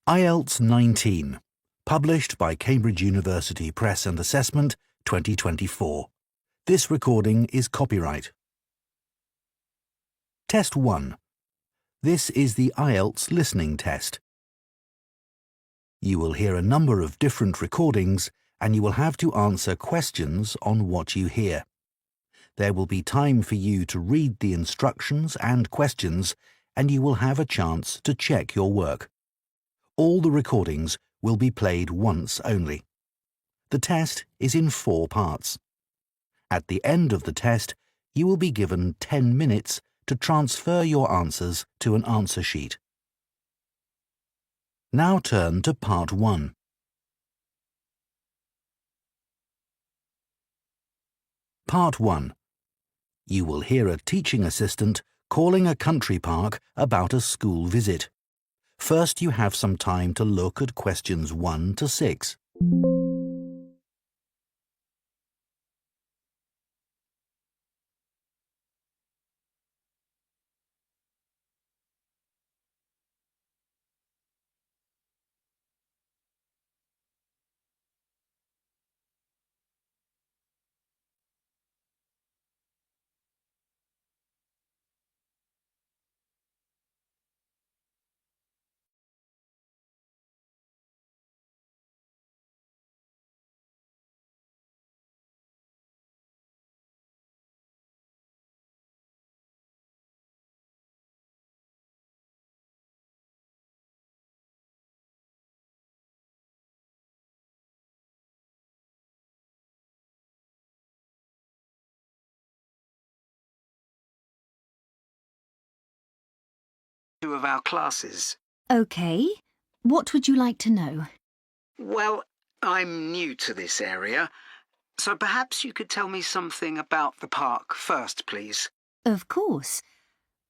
IELTS 19, published by Cambridge University Press and Assessment 2024. This recording is copyright. Test 1. This is the IELTS listening test. You will hear a number of different recordings and you will have to answer questions on what you hear. There will be time for you to read the instructions and questions, and you will have a chance to check your work. All the recordings will be played once only. The test is in 4 parts. At the end of the test, you will be given 10 minutes to transfer your answers to an answer sheet. Now turn to Part 1. Part 1. You will hear a teaching assistant calling a country park about a school visit. First, you have some time to look at questions 1 to 6. Of our classes. OK. What would you like to know? Well, I'm new to this area, so perhaps you could tell me something about the park first, please. Of course.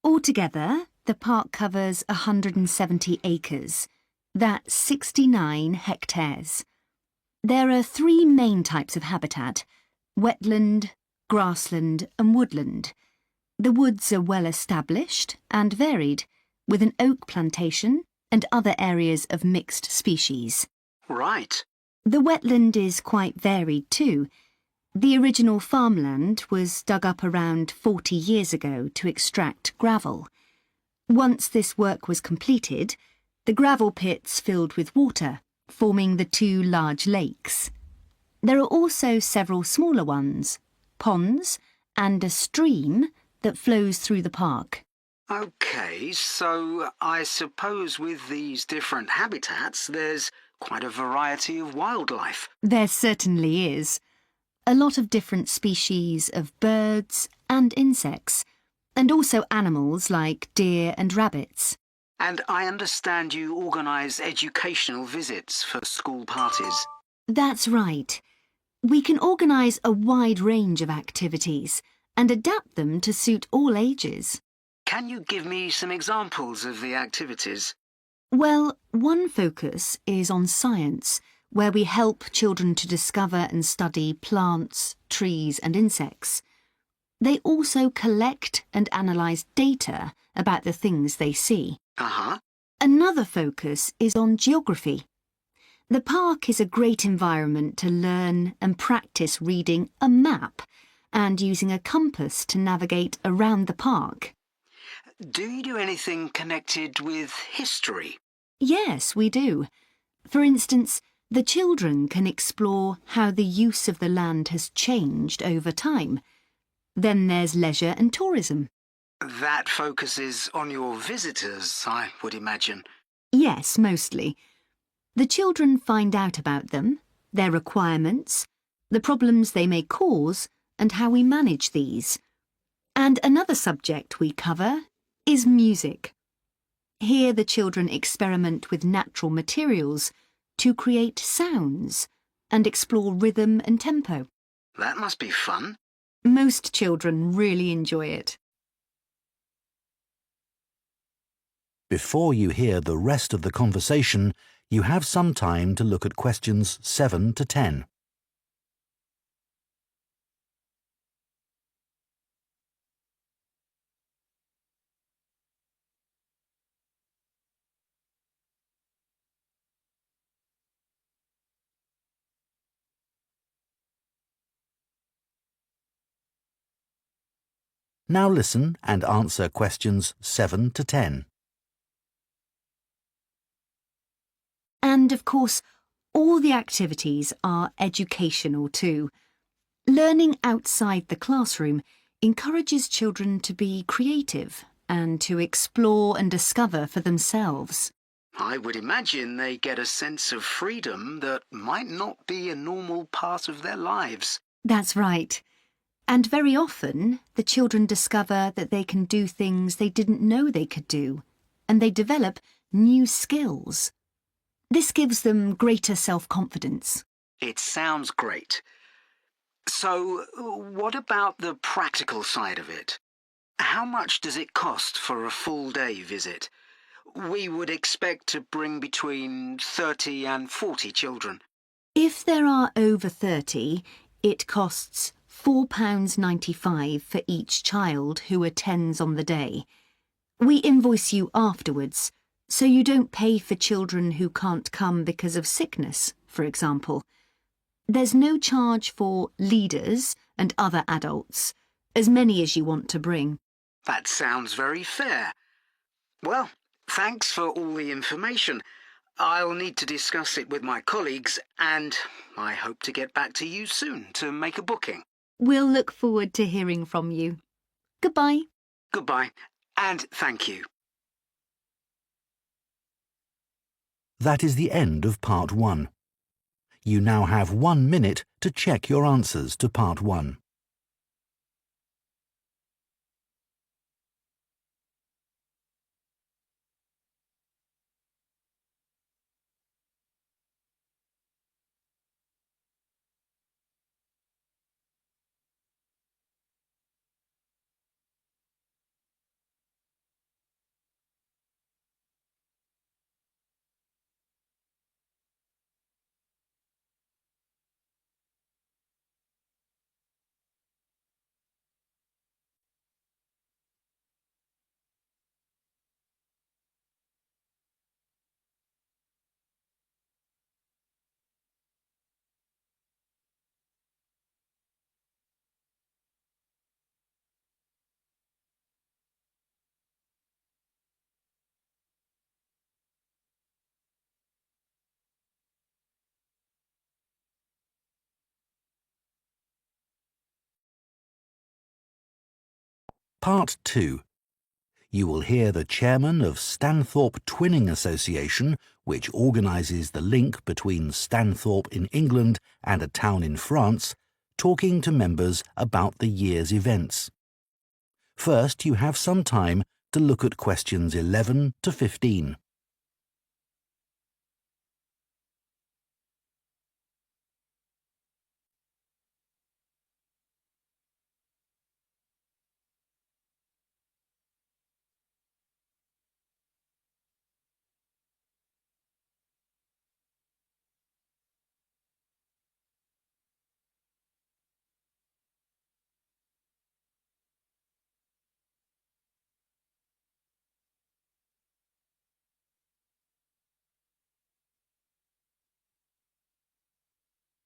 Altogether, the park covers 170 acres. That's 69 hectares. There are 3 main types of habitat: wetland, grassland and woodland. The woods are well established and varied, with an oak plantation and other areas of mixed species. Right. The wetland is quite varied too. The original farmland was dug up around 40 years ago to extract gravel. Once this work was completed, the gravel pits filled with water, forming the 2 large lakes. There are also several smaller ones, ponds, and a stream that flows through the park. OK, so I suppose with these different habitats, there's quite a variety of wildlife. There certainly is. A lot of different species of birds and insects, and also animals like deer and rabbits. And I understand you organise educational visits for school parties. That's right. We can organise a wide range of activities and adapt them to suit all ages. Can you give me some examples of the activities? Well, one focus is on science, where we help children to discover and study plants, trees and insects. They also collect and analyse data about the things they see. Another focus is on geography. The park is a great environment to learn and practice reading a map and using a compass to navigate around the park. Do you do anything connected with history? Yes, we do. For instance, the children can explore how the use of the land has changed over time. Then there's leisure and tourism. That focuses on your visitors, I would imagine. Yes, mostly. The children find out about them, their requirements, the problems they may cause, and how we manage these. And another subject we cover is music. Here the children experiment with natural materials to create sounds and explore rhythm and tempo. That must be fun. Most children really enjoy it. Before you hear the rest of the conversation, you have some time to look at questions 7 to 10. Now listen and answer questions 7 to 10. And of course, all the activities are educational too. Learning outside the classroom encourages children to be creative and to explore and discover for themselves. I would imagine they get a sense of freedom that might not be a normal part of their lives. That's right. And very often, the children discover that they can do things they didn't know they could do, and they develop new skills. This gives them greater self-confidence. It sounds great. So, what about the practical side of it? How much does it cost for a full-day visit? We would expect to bring between 30 and 40 children. If there are over 30, it costs £4.95 for each child who attends on the day. We invoice you afterwards, so you don't pay for children who can't come because of sickness, for example. There's no charge for leaders and other adults, as many as you want to bring. That sounds very fair. Well, thanks for all the information. I'll need to discuss it with my colleagues, and I hope to get back to you soon to make a booking. We'll look forward to hearing from you. Goodbye. Goodbye, and thank you. That is the end of Part 1. You now have 1 minute to check your answers to Part 1. Part 2. You will hear the chairman of Stanthorpe Twinning Association, which organises the link between Stanthorpe in England and a town in France, talking to members about the year's events. First, you have some time to look at questions 11 to 15.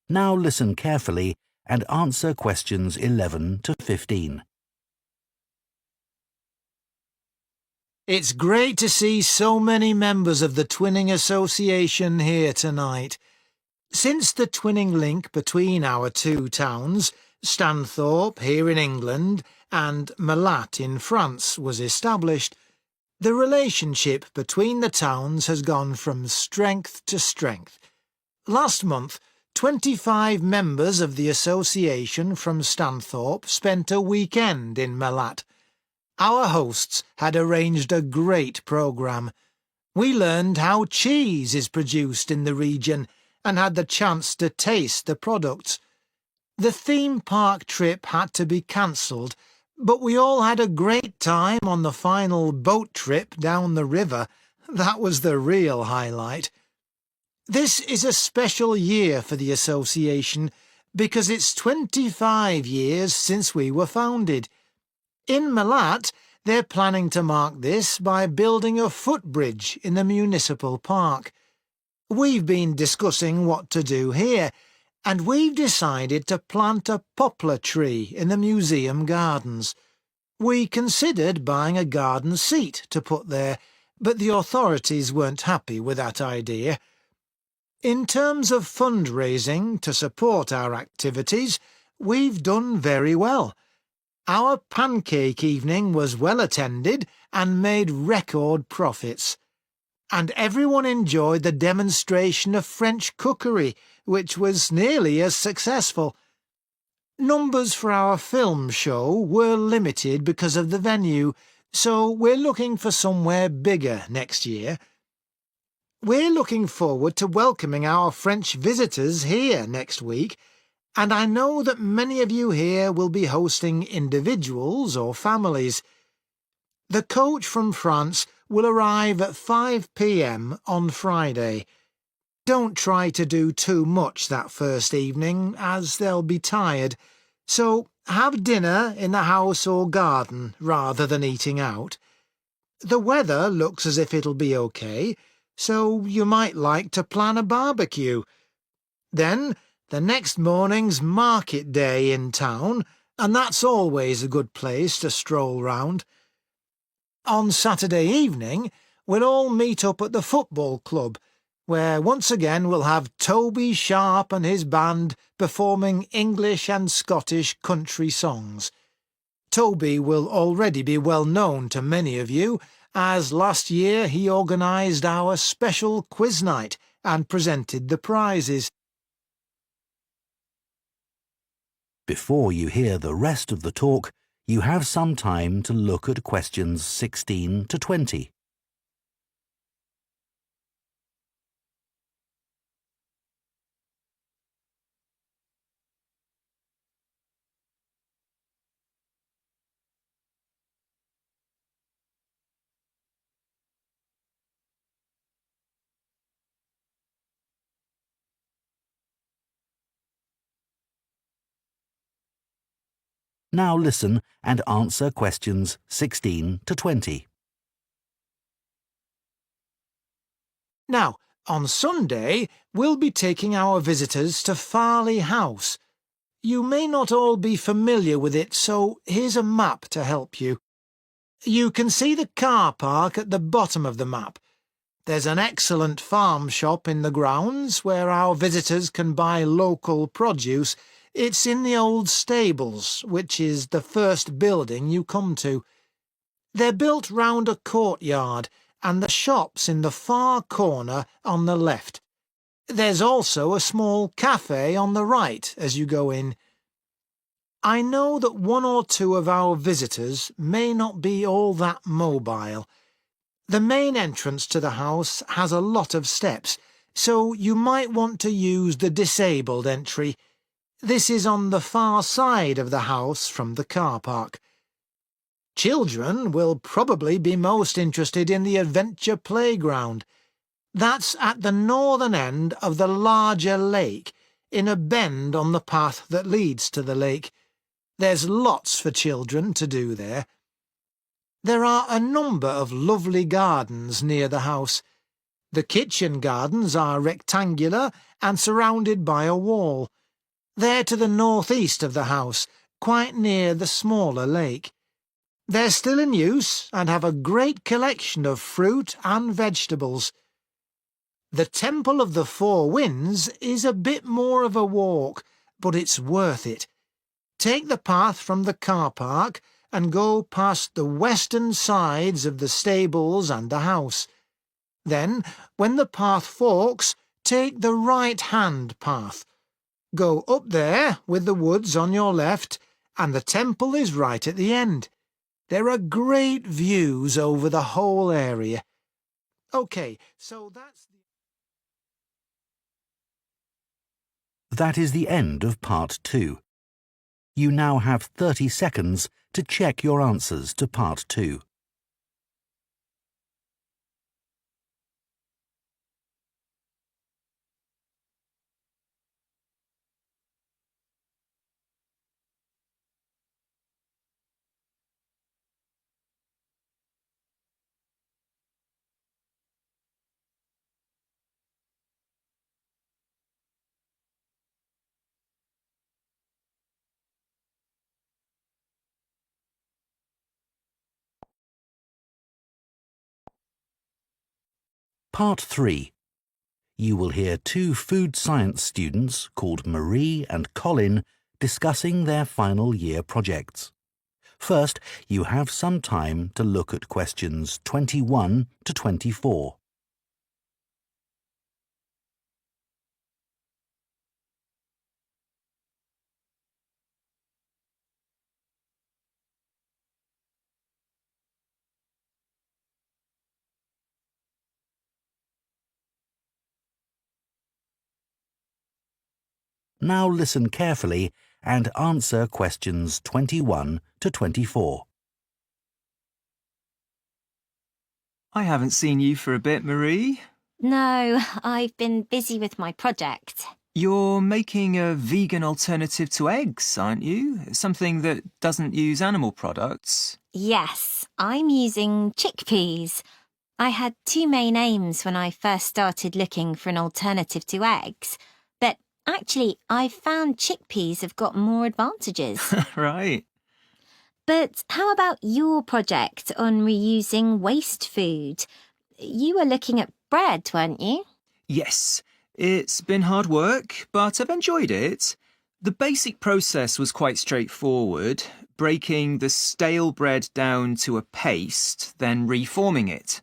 Now listen carefully and answer questions 11 to 15. It's great to see so many members of the Twinning Association here tonight. Since the twinning link between our two towns, Stanthorpe here in England and Malat in France, was established, the relationship between the towns has gone from strength to strength. Last month, 25 members of the association from Stanthorpe spent a weekend in Malat. Our hosts had arranged a great programme. We learned how cheese is produced in the region and had the chance to taste the products. The theme park trip had to be cancelled, but we all had a great time on the final boat trip down the river. That was the real highlight. This is a special year for the association because it's 25 years since we were founded. In Malat, they're planning to mark this by building a footbridge in the municipal park. We've been discussing what to do here, and we've decided to plant a poplar tree in the museum gardens. We considered buying a garden seat to put there, but the authorities weren't happy with that idea. In terms of fundraising to support our activities, we've done very well. Our pancake evening was well attended and made record profits. And everyone enjoyed the demonstration of French cookery, which was nearly as successful. Numbers for our film show were limited because of the venue, so we're looking for somewhere bigger next year. We're looking forward to welcoming our French visitors here next week, and I know that many of you here will be hosting individuals or families. The coach from France will arrive at 5 p.m. on Friday. Don't try to do too much that first evening, as they'll be tired, so have dinner in the house or garden rather than eating out. The weather looks as if it'll be okay, so you might like to plan a barbecue. Then the next morning's market day in town, and that's always a good place to stroll round. On Saturday evening, we'll all meet up at the football club, where once again we'll have Toby Sharp and his band performing English and Scottish country songs. Toby will already be well known to many of you, as last year he organised our special quiz night and presented the prizes. Before you hear the rest of the talk, you have some time to look at questions 16 to 20. Now listen and answer questions 16 to 20. Now, on Sunday, we'll be taking our visitors to Farley House. You may not all be familiar with it, so here's a map to help you. You can see the car park at the bottom of the map. There's an excellent farm shop in the grounds where our visitors can buy local produce. It's in the old stables, which is the first building you come to. They're built round a courtyard, and the shop's in the far corner on the left. There's also a small cafe on the right as you go in. I know that one or two of our visitors may not be all that mobile. The main entrance to the house has a lot of steps, so you might want to use the disabled entry. This is on the far side of the house from the car park. Children will probably be most interested in the adventure playground. That's at the northern end of the larger lake, in a bend on the path that leads to the lake. There's lots for children to do there. There are a number of lovely gardens near the house. The kitchen gardens are rectangular and surrounded by a wall. They're to the northeast of the house, quite near the smaller lake. They're still in use and have a great collection of fruit and vegetables. The Temple of the Four Winds is a bit more of a walk, but it's worth it. Take the path from the car park and go past the western sides of the stables and the house. Then, when the path forks, take the right-hand path. Go up there with the woods on your left, and the temple is right at the end. There are great views over the whole area. OK, so that's... That is the end of part 2. You now have 30 seconds to check your answers to part 2. Part 3. You will hear two food science students called Marie and Colin discussing their final year projects. First, you have some time to look at questions 21 to 24. Now listen carefully and answer questions 21 to 24. I haven't seen you for a bit, Marie. No, I've been busy with my project. You're making a vegan alternative to eggs, aren't you? Something that doesn't use animal products. Yes, I'm using chickpeas. I had two main aims when I first started looking for an alternative to eggs, but actually I found chickpeas have got more advantages. Right. But how about your project on reusing waste food? You were looking at bread, weren't you? Yes, it's been hard work, but I've enjoyed it. The basic process was quite straightforward, breaking the stale bread down to a paste, then reforming it.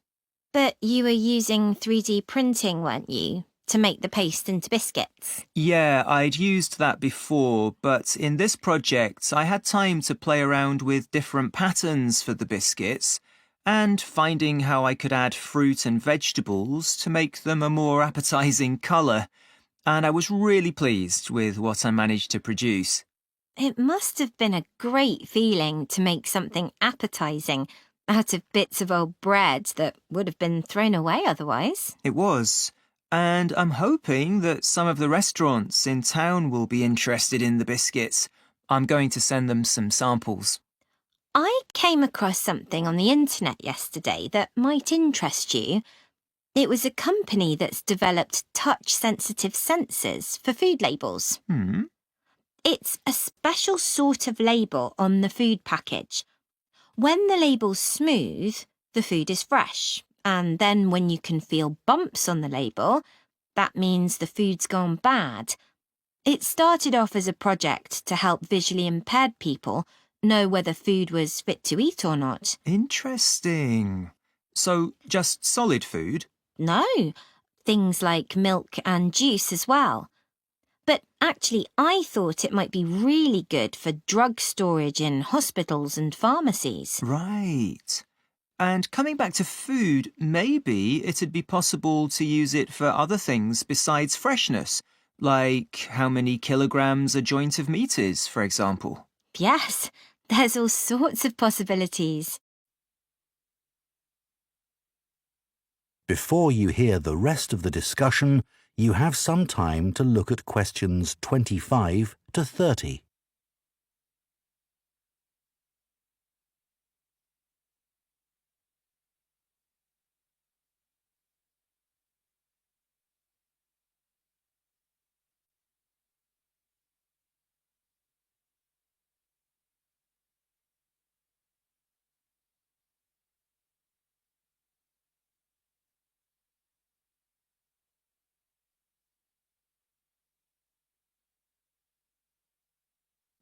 But you were using 3D printing, weren't you, to make the paste into biscuits? Yeah, I'd used that before, but in this project I had time to play around with different patterns for the biscuits and finding how I could add fruit and vegetables to make them a more appetizing colour, and I was really pleased with what I managed to produce. It must have been a great feeling to make something appetizing out of bits of old bread that would have been thrown away otherwise. It was. And I'm hoping that some of the restaurants in town will be interested in the biscuits. I'm going to send them some samples. I came across something on the internet yesterday that might interest you. It was a company that's developed touch-sensitive sensors for food labels. It's a special sort of label on the food package. When the label's smooth, the food is fresh. And then when you can feel bumps on the label, that means the food's gone bad. It started off as a project to help visually impaired people know whether food was fit to eat or not. Interesting. So, just solid food? No, things like milk and juice as well. But actually, I thought it might be really good for drug storage in hospitals and pharmacies. Right. And coming back to food, maybe it'd be possible to use it for other things besides freshness, like how many kilograms a joint of meat is, for example. Yes, there's all sorts of possibilities. Before you hear the rest of the discussion, you have some time to look at questions 25 to 30.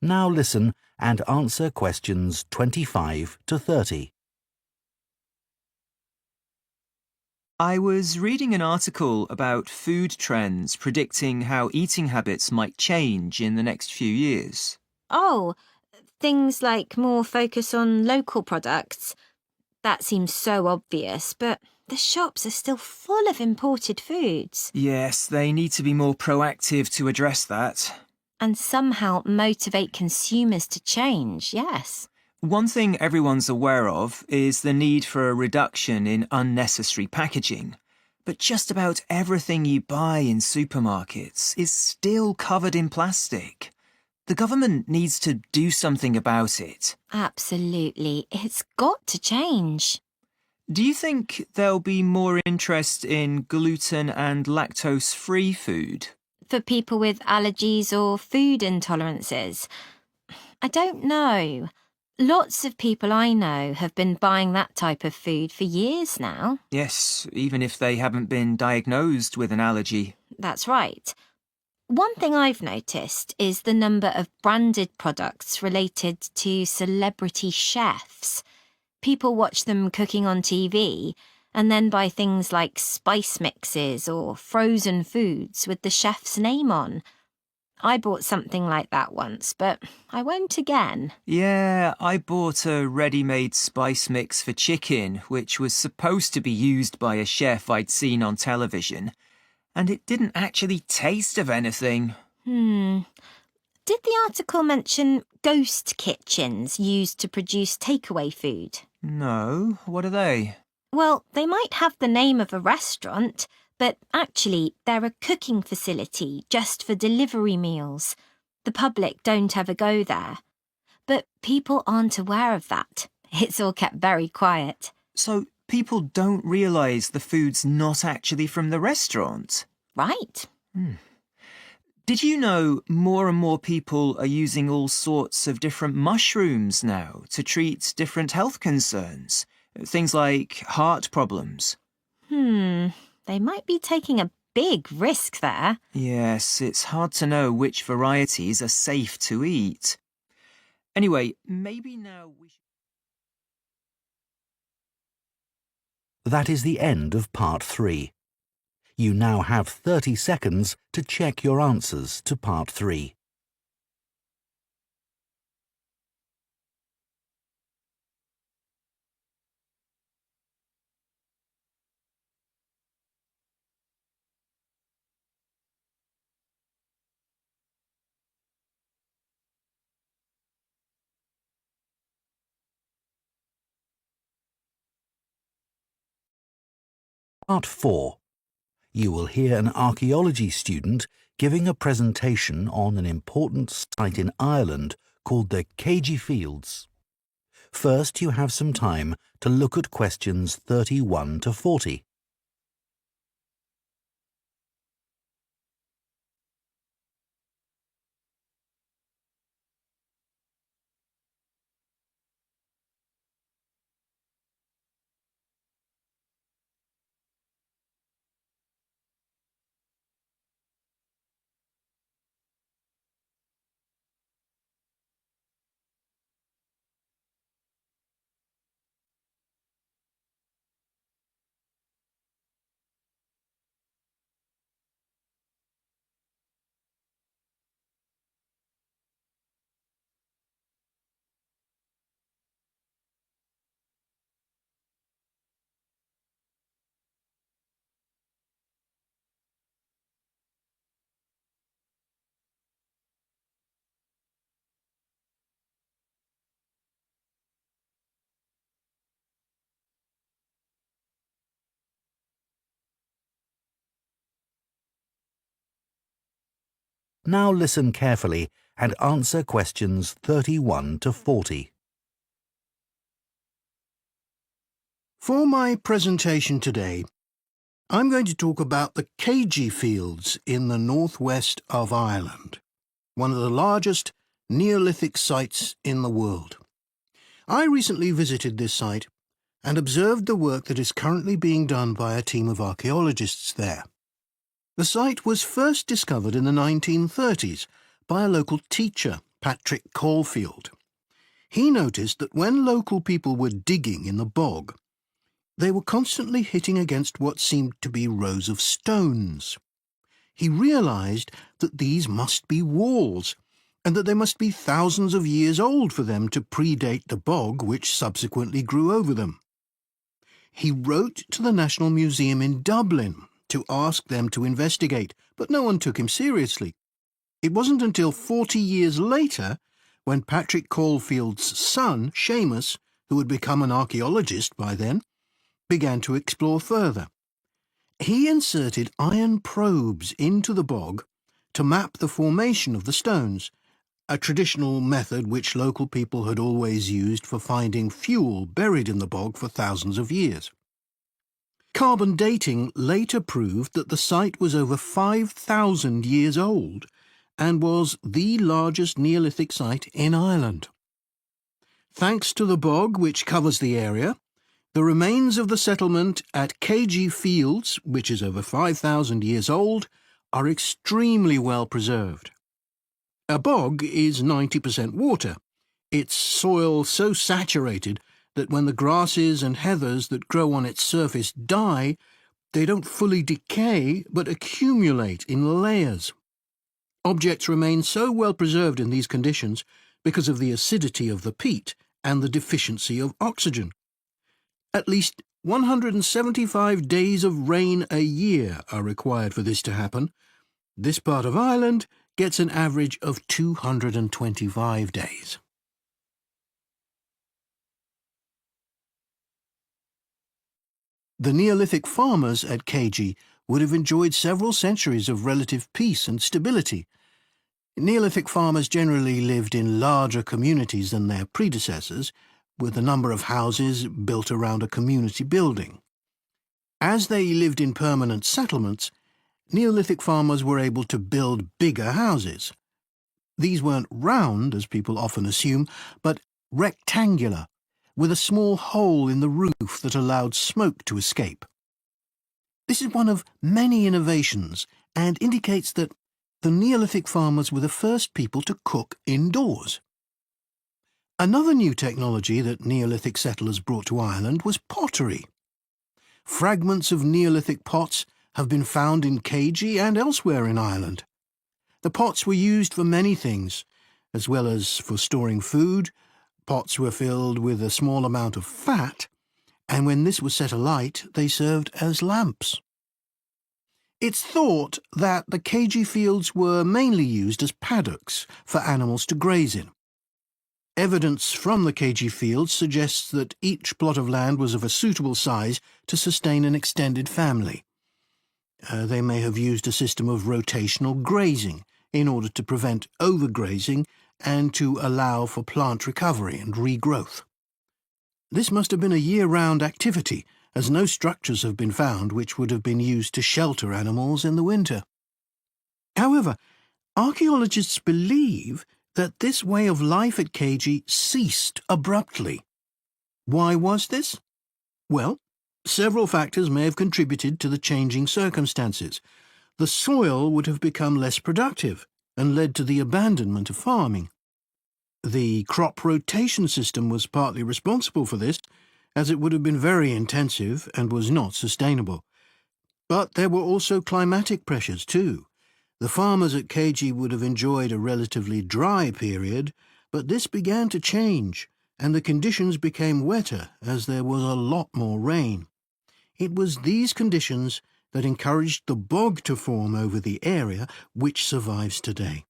Now listen and answer questions 25 to 30. I was reading an article about food trends predicting how eating habits might change in the next few years. Oh, things like more focus on local products. That seems so obvious, but the shops are still full of imported foods. Yes, they need to be more proactive to address that. And somehow motivate consumers to change, yes. One thing everyone's aware of is the need for a reduction in unnecessary packaging. But just about everything you buy in supermarkets is still covered in plastic. The government needs to do something about it. Absolutely. It's got to change. Do you think there'll be more interest in gluten and lactose-free food? For people with allergies or food intolerances? I don't know. Lots of people I know have been buying that type of food for years now. Yes, even if they haven't been diagnosed with an allergy. That's right. One thing I've noticed is the number of branded products related to celebrity chefs. People watch them cooking on TV and then buy things like spice mixes or frozen foods with the chef's name on. I bought something like that once, but I won't again. Yeah, I bought a ready-made spice mix for chicken, which was supposed to be used by a chef I'd seen on television, and it didn't actually taste of anything. Did the article mention ghost kitchens used to produce takeaway food? No, what are they? Well, they might have the name of a restaurant, but actually they're a cooking facility just for delivery meals. The public don't ever go there. But people aren't aware of that. It's all kept very quiet. So people don't realise the food's not actually from the restaurant? Right. Did you know more and more people are using all sorts of different mushrooms now to treat different health concerns? Things like heart problems. They might be taking a big risk there. Yes, it's hard to know which varieties are safe to eat. Anyway, maybe now we should... That is the end of part 3. You now have 30 seconds to check your answers to part 3. Part 4. You will hear an archaeology student giving a presentation on an important site in Ireland called the Cambridge Fields. First, you have some time to look at questions 31 to 40. Now listen carefully and answer questions 31 to 40. For my presentation today, I'm going to talk about the Cambridge Fields in the northwest of Ireland, one of the largest Neolithic sites in the world. I recently visited this site and observed the work that is currently being done by a team of archaeologists there. The site was first discovered in the 1930s by a local teacher, Patrick Caulfield. He noticed that when local people were digging in the bog, they were constantly hitting against what seemed to be rows of stones. He realised that these must be walls, and that they must be thousands of years old for them to predate the bog which subsequently grew over them. He wrote to the National Museum in Dublin to ask them to investigate, but no one took him seriously. It wasn't until 40 years later, when Patrick Caulfield's son, Seamus, who had become an archaeologist by then, began to explore further. He inserted iron probes into the bog to map the formation of the stones, a traditional method which local people had always used for finding fuel buried in the bog for thousands of years. Carbon dating later proved that the site was over 5,000 years old and was the largest Neolithic site in Ireland. Thanks to the bog which covers the area, the remains of the settlement at KG Fields, which is over 5,000 years old, are extremely well preserved. A bog is 90% water, its soil so saturated that when the grasses and heathers that grow on its surface die, they don't fully decay but accumulate in layers. Objects remain so well preserved in these conditions because of the acidity of the peat and the deficiency of oxygen. At least 175 days of rain a year are required for this to happen. This part of Ireland gets an average of 225 days. The Neolithic farmers at KG would have enjoyed several centuries of relative peace and stability. Neolithic farmers generally lived in larger communities than their predecessors, with a number of houses built around a community building. As they lived in permanent settlements, Neolithic farmers were able to build bigger houses. These weren't round, as people often assume, but rectangular, with a small hole in the roof that allowed smoke to escape. This is one of many innovations and indicates that the Neolithic farmers were the first people to cook indoors. Another new technology that Neolithic settlers brought to Ireland was pottery. Fragments of Neolithic pots have been found in KG and elsewhere in Ireland. The pots were used for many things, as well as for storing food. Pots were filled with a small amount of fat, and when this was set alight, they served as lamps. It's thought that the KG fields were mainly used as paddocks for animals to graze in. Evidence from the KG fields suggests that each plot of land was of a suitable size to sustain an extended family. They may have used a system of rotational grazing in order to prevent overgrazing and to allow for plant recovery and regrowth. This must have been a year-round activity, as no structures have been found which would have been used to shelter animals in the winter. However, archaeologists believe that this way of life at KG ceased abruptly. Why was this? Well, several factors may have contributed to the changing circumstances. The soil would have become less productive and led to the abandonment of farming. The crop rotation system was partly responsible for this, as it would have been very intensive and was not sustainable. But there were also climatic pressures too. The farmers at KG would have enjoyed a relatively dry period, but this began to change, and the conditions became wetter as there was a lot more rain. It was these conditions that encouraged the bog to form over the area, which survives today.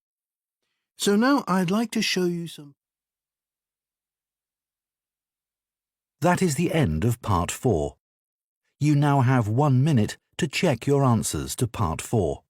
So now I'd like to show you some... That is the end of Part 4. You now have 1 minute to check your answers to Part 4.